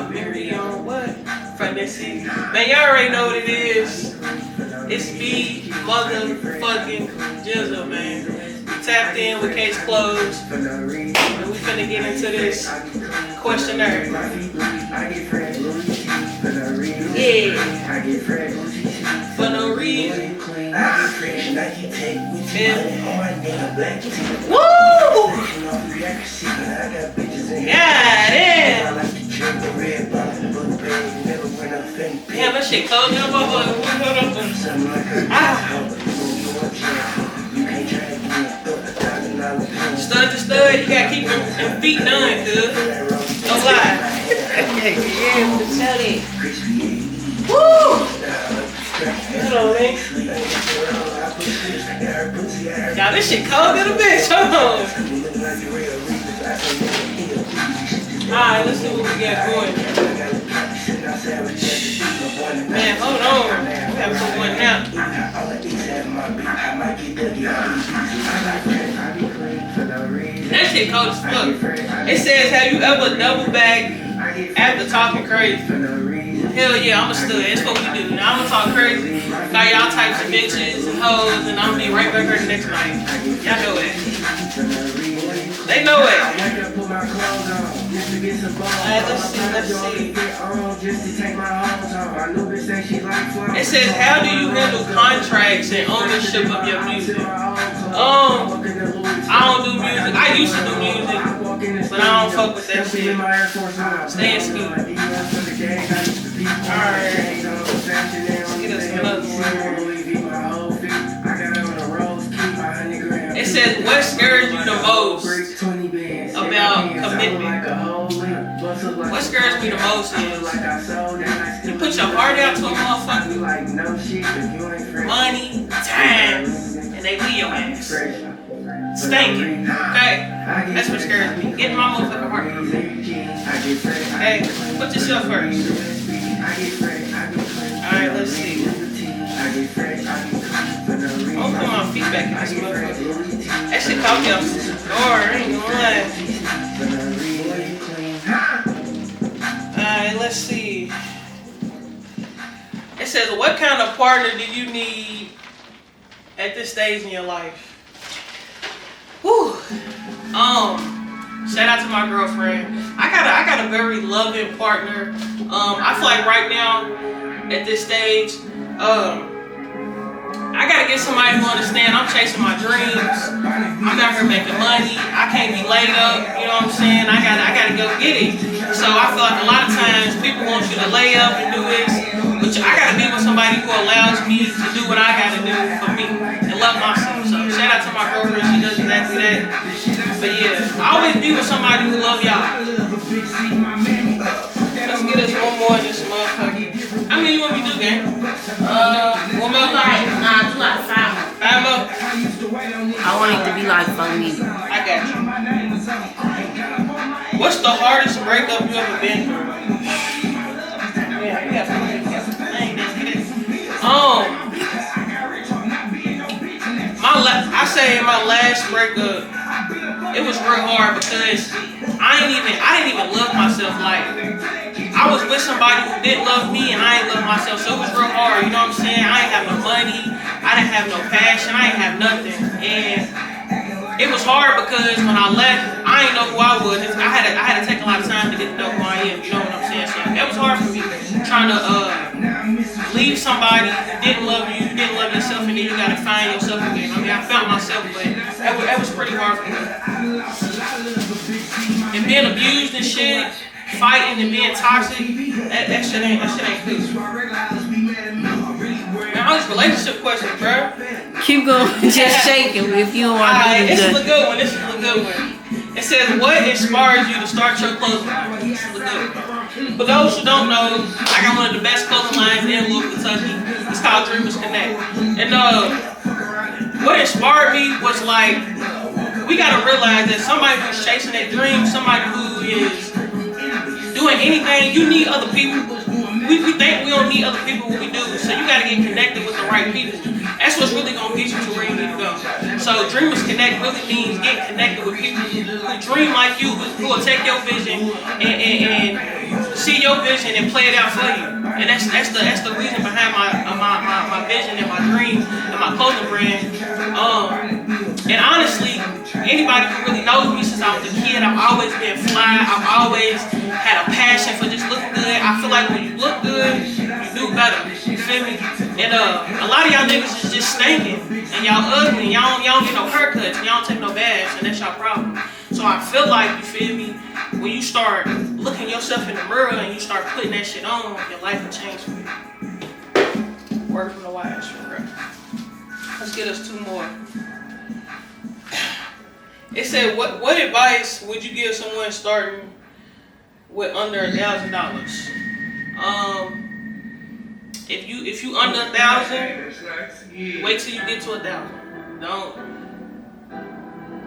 Mary on what? From that city. Man, y'all already know what it is. It's me, motherfucking Jizzle, man. Tapped in with case closed. And we finna get into this questionnaire. Yeah. For no reason. Woo! Yeah, damn. Damn, that shit cold in the motherfucker. Stud to stud, you gotta keep them feet done, cuz. Don't lie. Yeah, tell it. Woo! Hold on, man. Y'all, this shit cold in a bitch. Hold on. Alright, let's see what we got going. Man, hold on. We gotta put one out. That shit cold as fuck. It says, have you ever double back after talking crazy? Hell yeah, I'm a stud. That's what we do. Now I'm gonna talk crazy. Got y'all types of bitches and hoes, and I'm gonna be right back here the next night. Y'all know it. They know it. Let's see. It says, how do you handle contracts and ownership of your music? I don't do music. I used to do music, but I don't fuck with that shit. Stay in school. Alright. Let's get us another one. It says, what scares you the most about commitment? What scares me the most is you put your heart out to a motherfucker, money, time, and they leave your ass stinking, okay? That's what scares me. Getting my motherfucking heart. Hey, put yourself first. Alright, let's see. I'm gonna put my feet back in this motherfucker. That shit caught me off the door, I ain't gonna lie. Alright, let's see. It says, what kind of partner do you need at this stage in your life? Whew. Shout out to my girlfriend. I got a very loving partner. I feel like right now, at this stage, I gotta get somebody who understand I'm chasing my dreams. I'm out here making money. I can't be laid up, you know what I'm saying? I gotta go get it. So I feel like a lot of times people want you to lay up and do this, but I gotta be with somebody who allows me to do what I gotta do for me and love myself. So shout out to my girlfriend, she does exactly that. But yeah, I always be with somebody who love y'all. Let's get us one more of this motherfucker. How many you want me to do, gang? One more time. Nah, do like 5 more. 5 more? I want it to be like 4 minutes. I got you. What's the hardest breakup you ever been through? Yeah, you got something. I say in my last breakup, it was real hard because I didn't even love myself. Like, I was with somebody who didn't love me and I ain't love myself, so it was real hard, you know what I'm saying? I ain't have no money, I didn't have no passion, I ain't have nothing. And it was hard because when I left, I didn't know who I was. I had to take a lot of time to get to know who I am, you know what I'm saying? So it was hard for me trying to leave somebody who didn't love you, didn't love yourself, and then you gotta find yourself again. I mean, I found myself, but that was pretty hard for me. And being abused and shit, fighting and being toxic, that shit ain't cool. Man, all these relationship questions, bro. Keep going, just shaking if you don't want to do this is a good one. It says, what inspires you to start your clothing line? This is a good one. For those who don't know, I got one of the best clothing lines in Louisville, Kentucky. It's called Dreamers Connect. And what inspired me was like, we gotta realize that somebody who's chasing their dreams, somebody who is doing anything, you need other people. We think we don't need other people when we do, so you gotta get connected with the right people. That's what's really gonna get you to where you need to go. So Dreamers Connect really means getting connected with people who dream like you, who will take your vision and see your vision and play it out for you. And that's the reason behind my vision and my dream and my clothing brand. And honestly, anybody who really knows me since I was a kid, I've always been fly. I've always had a passion for just looking good. I feel like when you look good, you do better. You feel me? And a lot of y'all niggas is just stinking, and y'all ugly. Y'all don't get no haircuts, and y'all don't take no baths, and that's y'all problem. So I feel like, you feel me, when you start looking yourself in the mirror and you start putting that shit on, your life will change for you. Word from the wise, for real. Let's get us 2 more. It said, what advice would you give someone starting with under $1,000? If you under 1,000, wait till you get to 1,000.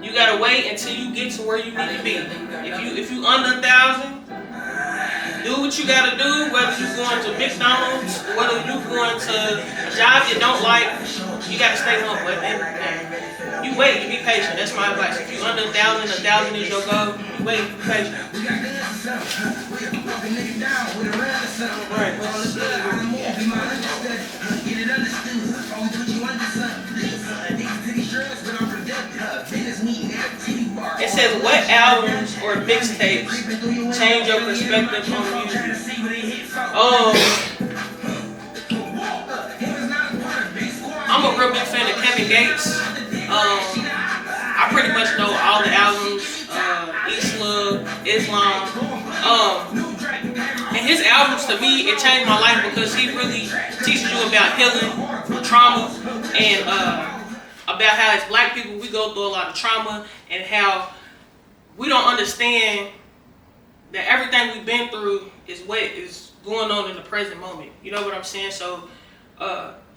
You gotta wait until you get to where you need to be. If you under 1,000, do what you gotta do. Whether you going to McDonald's, whether you going to a job you don't like, you gotta stay home. But you wait, you be patient. That's my advice. If you under 1,000, 1,000 is your goal. You wait, be patient. It says, what albums or mixtapes change your perspective on music? I'm a real big fan of Kevin Gates. I pretty much know all the albums, Islam. And his albums, to me, it changed my life because he really teaches you about healing, trauma, and about how as black people we go through a lot of trauma and how we don't understand that everything we've been through is what is going on in the present moment. You know what I'm saying? So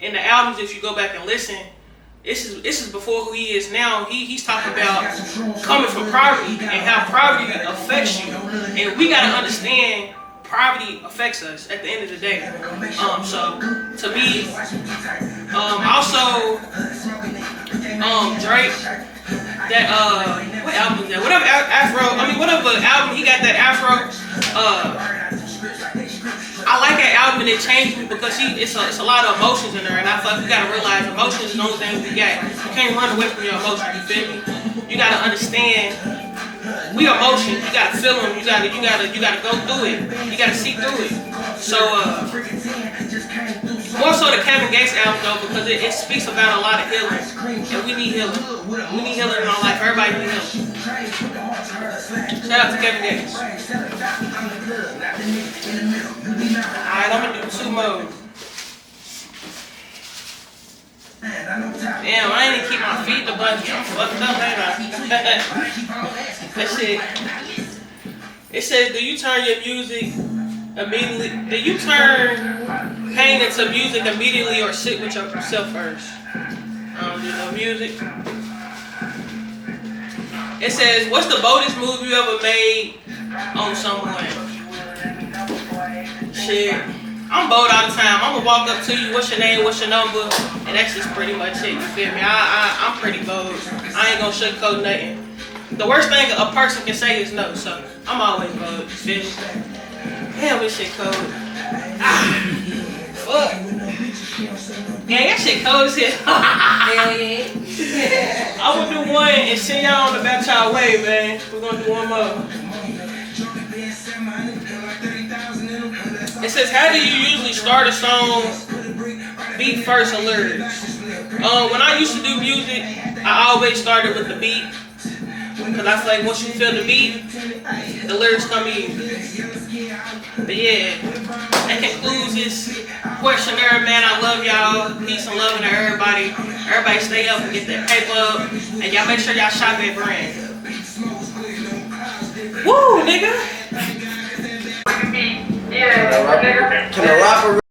in the albums, if you go back and listen, this is before who he is now. He's talking about coming from poverty and how poverty affects you, and we gotta understand poverty affects us at the end of the day. So to me, also Drake, that what album is that? Whatever album he got, that Afro. I like that album, and it changed me because it's a lot of emotions in there, and I feel like we gotta realize emotions is the only thing we got. You can't run away from your emotions. You feel me? You gotta understand. We emotions. You gotta feel them. You gotta go through it. You gotta see through it. So more so the Kevin Gates album though, because it speaks about a lot of healing, and we need healing. We need healing in our life. Everybody needs healing. Shout out to Kevin Gates. Alright, I'm gonna do 2 more. Damn, I ain't even keep my feet in the bungee. I'm fucked up, ain't I? That shit. It says, do you turn your music immediately? Do you turn pain into music immediately or sit with yourself first? I don't do no music. It says, what's the boldest move you ever made on someone? Shit. I'm bold all the time. I'm gonna walk up to you, what's your name, what's your number, and that's just pretty much it, you feel me? I'm pretty bold. I ain't gonna sugarcoat nothing. The worst thing a person can say is no, so I'm always bold, you feel me? Damn, this shit cold. Fuck. Yeah, that shit cold as hell. Hell yeah. I'm gonna do one and send y'all on the back y'all way, man. We're gonna do one more. It says, how do you usually start a song, beat first or lyrics? When I used to do music, I always started with the beat. Because I feel like once you feel the beat, the lyrics come easy. But yeah, that concludes this questionnaire, man. I love y'all. Peace and love to everybody. Everybody stay up and get that paper up. And y'all make sure y'all shop that brand. Woo, nigga! Yeah, nigga. Can a rapper